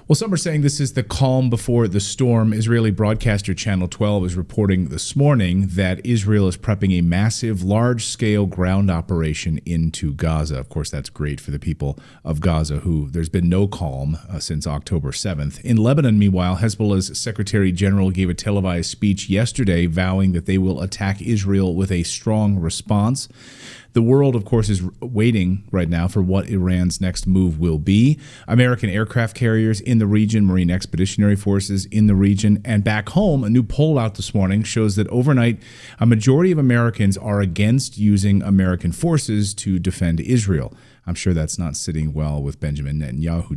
Well, some are saying this is the calm before the storm. Israeli broadcaster Channel 12 is reporting this morning that Israel is prepping a massive, large-scale ground operation into Gaza. Of course, that's great for the people of Gaza, who there's been no calm since October 7th. In Lebanon, meanwhile, Hezbollah's Secretary General gave a televised speech yesterday vowing that they will attack Israel with a strong response. The world, of course, is waiting right now for what Iran's next move will be. American aircraft carriers in the region, Marine Expeditionary Forces in the region, and back home, a new poll out this morning shows that overnight, a majority of Americans are against using American forces to defend Israel. I'm sure that's not sitting well with Benjamin Netanyahu, who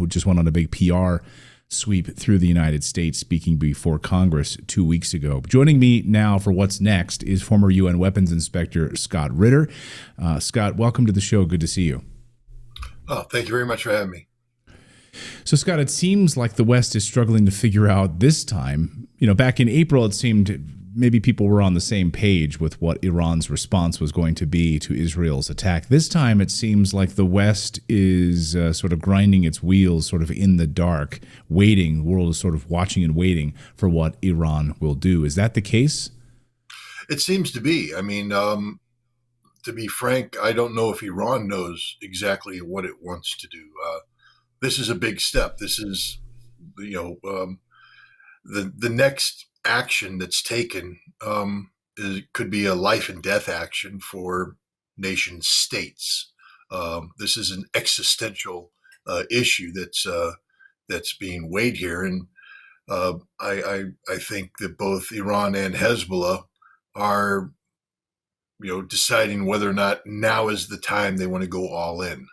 just went on a big PR sweep through the United States, speaking before Congress 2 weeks ago. Joining me now for what's next is former UN Weapons Inspector Scott Ritter. Scott, welcome to the show. Good to see you. Oh, thank you very much for having me. So, Scott, it seems like the West is struggling to figure out this time. Back in April, it seemed maybe people were on the same page with what Iran's response was going to be to Israel's attack. This time, it seems like the West is sort of grinding its wheels sort of in the dark, waiting. The world is sort of watching and waiting for what Iran will do. Is that the case? It seems to be. I mean, to be frank, I don't know if Iran knows exactly what it wants to do. This is a big step. This is, the next action that's taken could be a life and death action for nation states. This is an existential issue that's being weighed here, and I think that both Iran and Hezbollah are, deciding whether or not now is the time they want to go all in,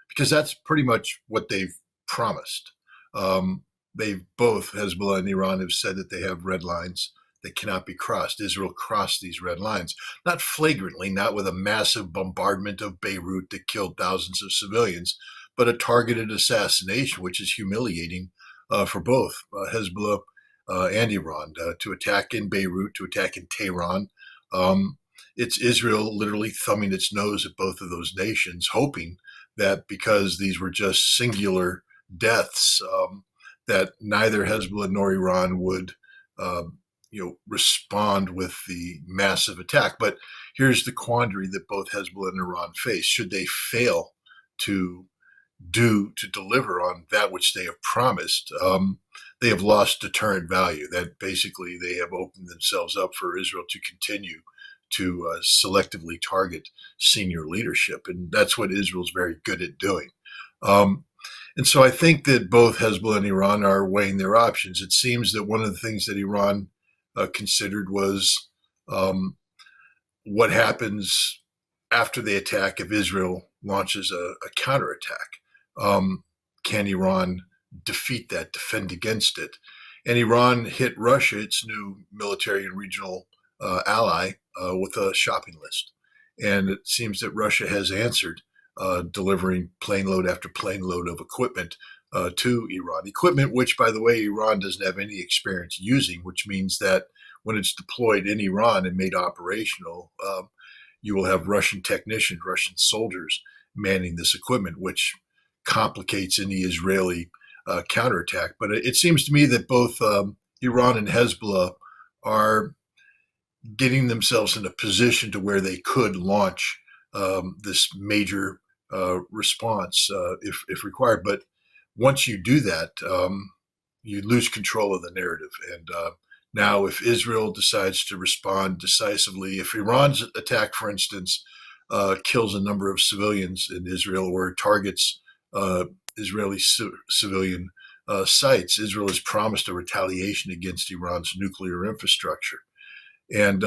because that's pretty much what they've promised. They've both, Hezbollah and Iran, have said that they have red lines that cannot be crossed. Israel crossed these red lines, not flagrantly, not with a massive bombardment of Beirut that killed thousands of civilians, but a targeted assassination, which is humiliating for both Hezbollah and Iran, to attack in Beirut, to attack in Tehran. It's Israel literally thumbing its nose at both of those nations, hoping that because these were just singular deaths, that neither Hezbollah nor Iran would, respond with the massive attack. But here's the quandary that both Hezbollah and Iran face. Should they fail to deliver on that which they have promised, they have lost deterrent value. That basically they have opened themselves up for Israel to continue to selectively target senior leadership. And that's what Israel's very good at doing. And so I think that both Hezbollah and Iran are weighing their options. It seems that one of the things that Iran considered was what happens after they attack if Israel launches a counterattack. Can Iran defeat that, defend against it? And Iran hit Russia, its new military and regional ally, with a shopping list. And it seems that Russia has answered, delivering plane load after plane load of equipment to Iran. Equipment which, by the way, Iran doesn't have any experience using, which means that when it's deployed in Iran and made operational, you will have Russian technicians, Russian soldiers manning this equipment, which complicates any Israeli counterattack. But it seems to me that both Iran and Hezbollah are getting themselves in a position to where they could launch this major response if required. But once you do that, you lose control of the narrative. And now if Israel decides to respond decisively, if Iran's attack, for instance, kills a number of civilians in Israel or targets Israeli civilian sites, Israel has promised a retaliation against Iran's nuclear infrastructure. And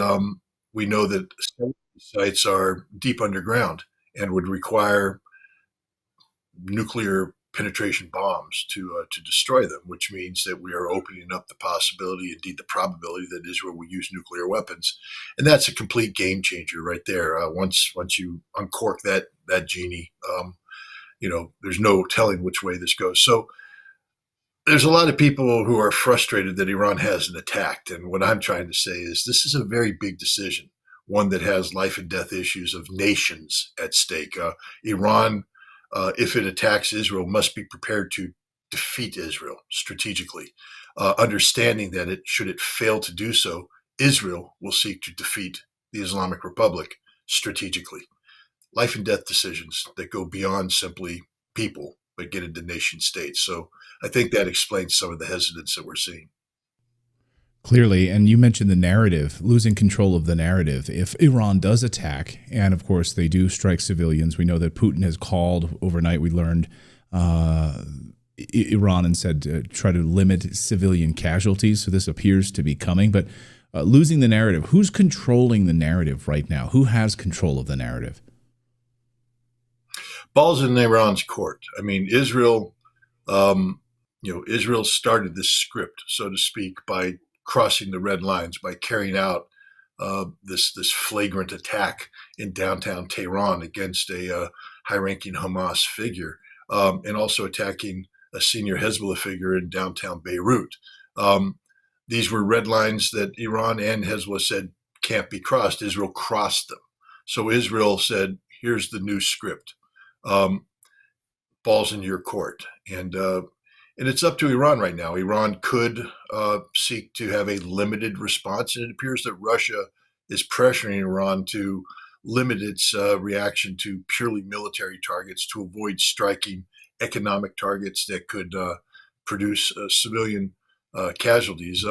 we know that sites are deep underground and would require nuclear penetration bombs to destroy them, which means that we are opening up the possibility, indeed the probability, that Israel will use nuclear weapons. And that's a complete game changer right there. Once you uncork that genie, there's no telling which way this goes. So there's a lot of people who are frustrated that Iran hasn't attacked. And what I'm trying to say is this is a very big decision, one that has life and death issues of nations at stake. Iran, if it attacks Israel, must be prepared to defeat Israel strategically, understanding that should it fail to do so, Israel will seek to defeat the Islamic Republic strategically. Life and death decisions that go beyond simply people, but get into nation states. So I think that explains some of the hesitance that we're seeing. Clearly, and you mentioned the narrative, losing control of the narrative. If Iran does attack, and of course they do strike civilians, we know that Putin has called overnight, we learned, Iran and said try to limit civilian casualties. So this appears to be coming. But losing the narrative, who's controlling the narrative right now? Who has control of the narrative? Ball's in Iran's court. I mean, Israel, Israel started this script, so to speak, by crossing the red lines, by carrying out this flagrant attack in downtown Tehran against a high-ranking Hamas figure, and also attacking a senior Hezbollah figure in downtown Beirut. These were red lines that Iran and Hezbollah said can't be crossed. Israel crossed them. So Israel said, here's the new script. Ball's in your court. And it's up to Iran right now. Iran could seek to have a limited response, and it appears that Russia is pressuring Iran to limit its reaction to purely military targets to avoid striking economic targets that could produce civilian casualties.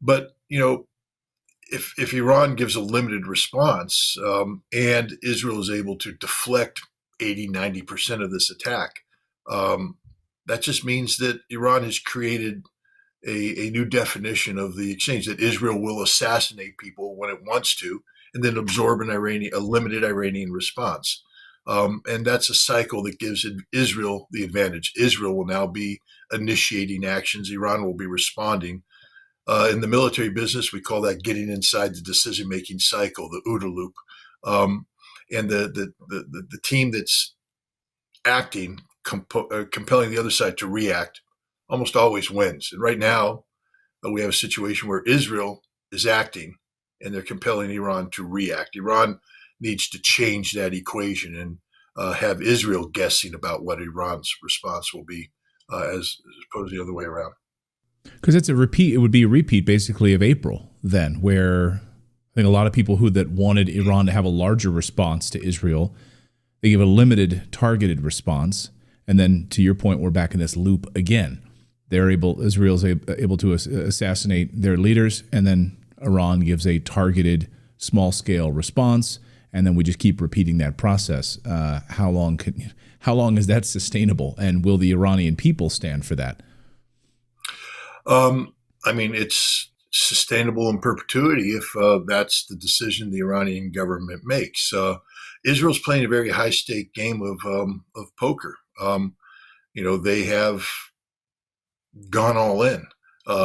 But, if Iran gives a limited response and Israel is able to deflect 80-90% of this attack, that just means that Iran has created a new definition of the exchange, that Israel will assassinate people when it wants to, and then absorb a limited Iranian response. And that's a cycle that gives Israel the advantage. Israel will now be initiating actions. Iran will be responding. In the military business, we call that getting inside the decision-making cycle, the OODA loop. And the team that's acting, compelling the other side to react, almost always wins. And right now, we have a situation where Israel is acting, and they're compelling Iran to react. Iran needs to change that equation and have Israel guessing about what Iran's response will be, as opposed to the other way around. Because it's a repeat. It would be a repeat, basically, of April then, where I think a lot of people that wanted Iran to have a larger response to Israel, they give a limited, targeted response, and then to your point, we're back in this loop again. Israel's able to assassinate their leaders, and then Iran gives a targeted, small-scale response, and then we just keep repeating that process. How long is that sustainable, and will the Iranian people stand for that? It's sustainable in perpetuity if that's the decision the Iranian government makes. Israel's playing a very high-stake game of poker. They have gone all in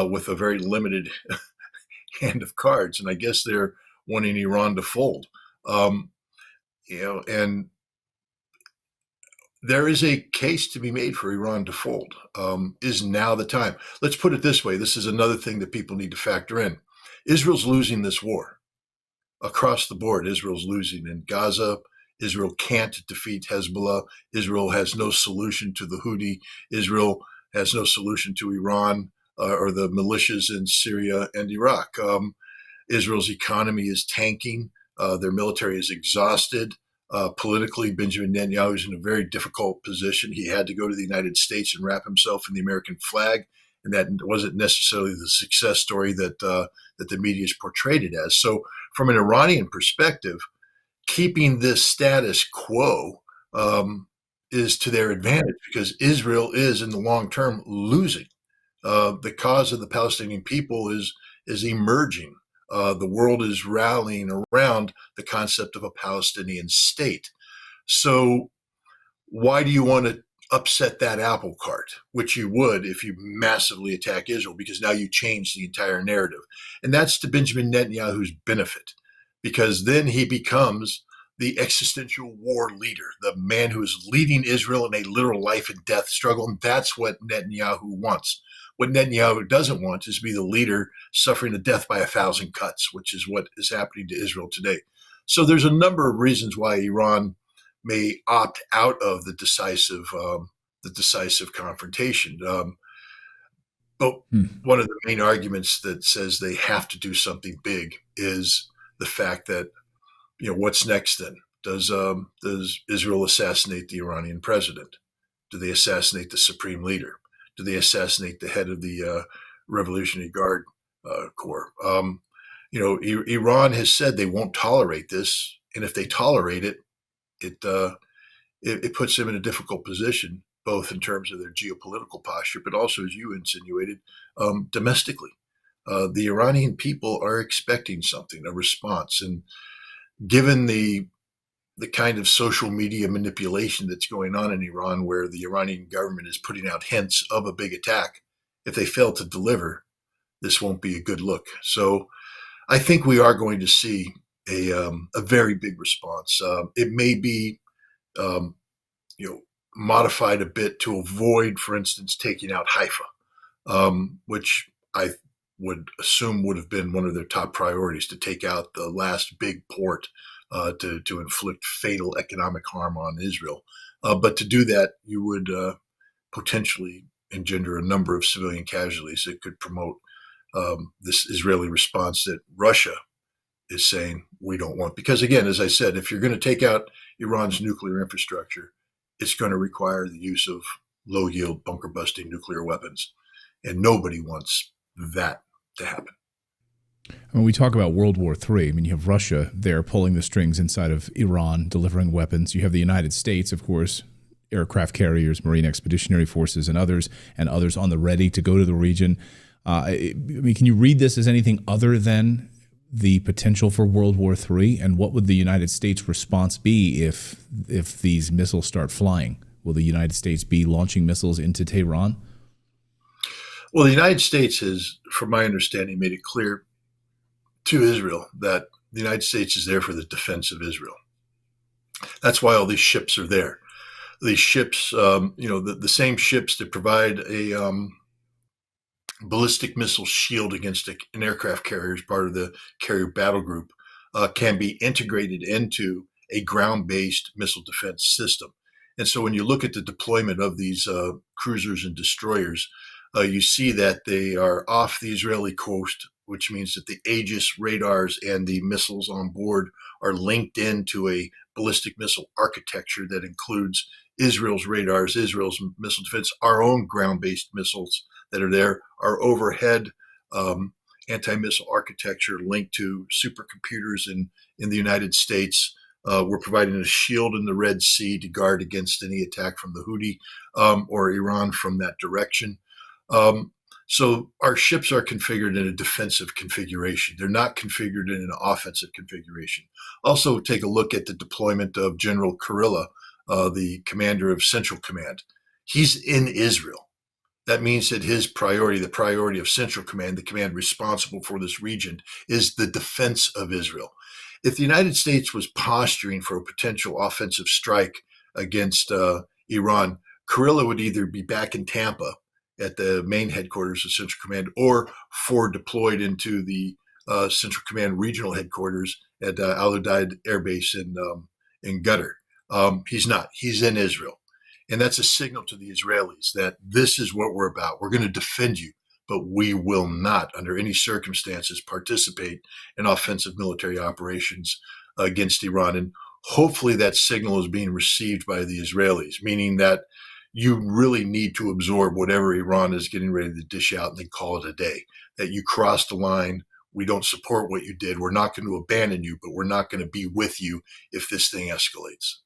with a very limited hand of cards, and I guess they're wanting Iran to fold. And there is a case to be made for Iran to fold. Is now the time? Let's put it this way. This is another thing that people need to factor in. Israel's losing this war. Across the board, Israel's losing in Gaza. Israel can't defeat Hezbollah. Israel has no solution to the Houthi. Israel has no solution to Iran or the militias in Syria and Iraq. Israel's economy is tanking. Their military is exhausted. Politically, Benjamin Netanyahu is in a very difficult position. He had to go to the United States and wrap himself in the American flag, and that wasn't necessarily the success story that the media has portrayed it as. So from an Iranian perspective, keeping this status quo is to their advantage, because Israel is, in the long term, losing. The cause of the Palestinian people is emerging. The world is rallying around the concept of a Palestinian state. So why do you want to upset that apple cart, which you would if you massively attack Israel, because now you change the entire narrative? And that's to Benjamin Netanyahu's benefit, because then he becomes the existential war leader, the man who is leading Israel in a literal life and death struggle. And that's what Netanyahu wants. What Netanyahu doesn't want is to be the leader suffering a death by 1,000 cuts, which is what is happening to Israel today. So there's a number of reasons why Iran may opt out of the decisive the decisive confrontation. But one of the main arguments that says they have to do something big is the fact that, what's next then? Does Israel assassinate the Iranian president? Do they assassinate the supreme leader? Do they assassinate the head of the Revolutionary Guard Corps? Iran has said they won't tolerate this, and if they tolerate it, it puts them in a difficult position, both in terms of their geopolitical posture, but also, as you insinuated, domestically. The Iranian people are expecting something, a response, and given the kind of social media manipulation that's going on in Iran, where the Iranian government is putting out hints of a big attack, if they fail to deliver, this won't be a good look. So I think we are going to see a very big response. It may be, modified a bit to avoid, for instance, taking out Haifa, which I would assume would have been one of their top priorities, to take out the last big port to inflict fatal economic harm on Israel. But to do that, you would potentially engender a number of civilian casualties that could promote this Israeli response that Russia is saying we don't want. Because again, as I said, if you're going to take out Iran's nuclear infrastructure, it's going to require the use of low-yield, bunker-busting nuclear weapons. And nobody wants that to happen. When we talk about World War III, you have Russia there pulling the strings inside of Iran, delivering weapons. You have the United States, of course, aircraft carriers, Marine Expeditionary Forces, and others on the ready to go to the region. Can you read this as anything other than the potential for World War III? And what would the United States response be if these missiles start flying? Will the United States be launching missiles into Tehran? Well, the United States has, from my understanding, made it clear to Israel that the United States is there for the defense of Israel. That's why all these ships are there. These ships, the same ships that provide a ballistic missile shield against an aircraft carrier as part of the carrier battle group, can be integrated into a ground-based missile defense system. And so when you look at the deployment of these cruisers and destroyers, you see that they are off the Israeli coast, which means that the Aegis radars and the missiles on board are linked into a ballistic missile architecture that includes Israel's radars, Israel's missile defense, our own ground-based missiles that are there, our overhead anti-missile architecture linked to supercomputers in the United States. We're providing a shield in the Red Sea to guard against any attack from the Houthi or Iran from that direction. So our ships are configured in a defensive configuration. They're not configured in an offensive configuration. Also, take a look at the deployment of General Kurilla, the commander of Central Command. He's in Israel. That means that his priority, the priority of Central Command, the command responsible for this region, is the defense of Israel. If the United States was posturing for a potential offensive strike against Iran, Kurilla would either be back in Tampa at the main headquarters of Central Command or forward deployed into the Central Command regional headquarters at Al Udeid Air Base in Qatar. He's not. He's in Israel. And that's a signal to the Israelis that this is what we're about. We're going to defend you, but we will not, under any circumstances, participate in offensive military operations against Iran. And hopefully that signal is being received by the Israelis, meaning that you really need to absorb whatever Iran is getting ready to dish out and then call it a day, that you crossed the line. We don't support what you did. We're not going to abandon you, but we're not going to be with you if this thing escalates.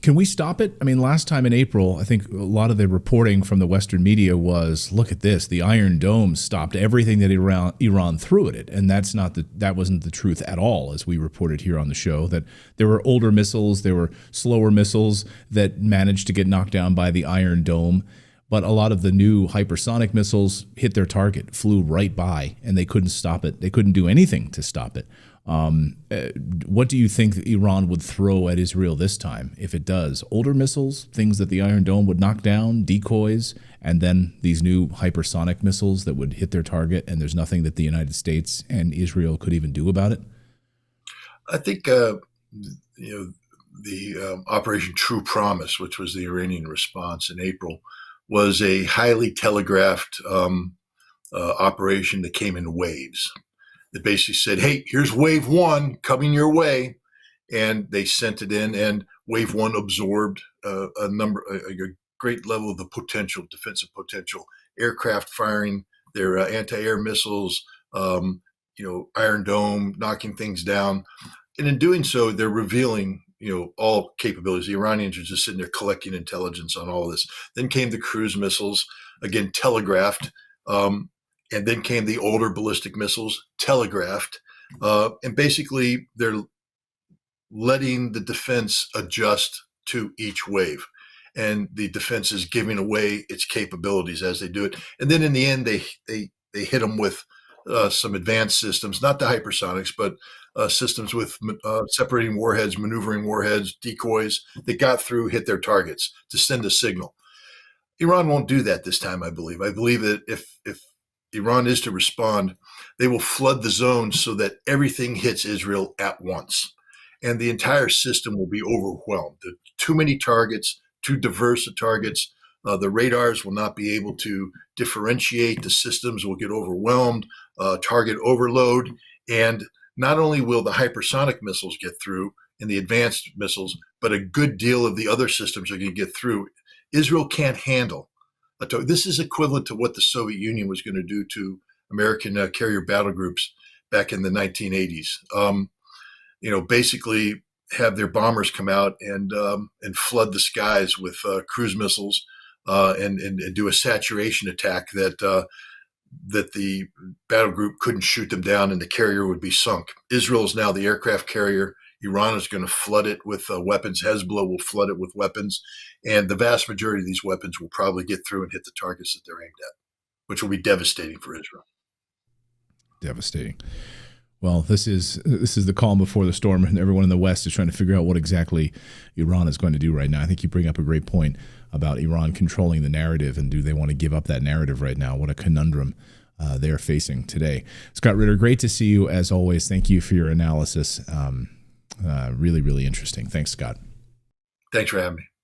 Can we stop it? Last time in April, I think a lot of the reporting from the Western media was, look at this, the Iron Dome stopped everything that Iran threw at it. And that wasn't the truth at all, as we reported here on the show, that there were older missiles, there were slower missiles that managed to get knocked down by the Iron Dome. But a lot of the new hypersonic missiles hit their target, flew right by, and they couldn't stop it. They couldn't do anything to stop it. What do you think Iran would throw at Israel this time, if it does? Older missiles, things that the Iron Dome would knock down, decoys, and then these new hypersonic missiles that would hit their target, and there's nothing that the United States and Israel could even do about it? I think Operation True Promise, which was the Iranian response in April, was a highly telegraphed operation that came in waves. That basically said, "Hey, here's wave one coming your way," and they sent it in, and wave one absorbed a great level of the potential, defensive potential, aircraft firing their anti-air missiles, Iron Dome, knocking things down. And in doing so, they're revealing, all capabilities. The Iranians are just sitting there collecting intelligence on all of this. Then came the cruise missiles, again, telegraphed. And then came the older ballistic missiles, telegraphed. And basically, they're letting the defense adjust to each wave. And the defense is giving away its capabilities as they do it. And then in the end, they hit them with some advanced systems, not the hypersonics, but systems with separating warheads, maneuvering warheads, decoys that got through, hit their targets to send a signal. Iran won't do that this time, I believe. I believe that if Iran is to respond, they will flood the zone so that everything hits Israel at once. And the entire system will be overwhelmed. There are too many targets, too diverse of targets. The radars will not be able to differentiate. The systems will get overwhelmed, target overload. And not only will the hypersonic missiles get through and the advanced missiles, but a good deal of the other systems are going to get through. Israel can't handle. This is equivalent to what the Soviet Union was going to do to American carrier battle groups back in the 1980s. Basically have their bombers come out and flood the skies with cruise missiles and do a saturation attack that the battle group couldn't shoot them down and the carrier would be sunk. Israel is now the aircraft carrier. Iran is going to flood it with weapons. Hezbollah will flood it with weapons. And the vast majority of these weapons will probably get through and hit the targets that they're aimed at, which will be devastating for Israel. Devastating. Well, this is the calm before the storm, and everyone in the West is trying to figure out what exactly Iran is going to do right now. I think you bring up a great point about Iran controlling the narrative, and do they want to give up that narrative right now? What a conundrum they are facing today. Scott Ritter, great to see you as always. Thank you for your analysis. Really, really interesting. Thanks, Scott. Thanks for having me.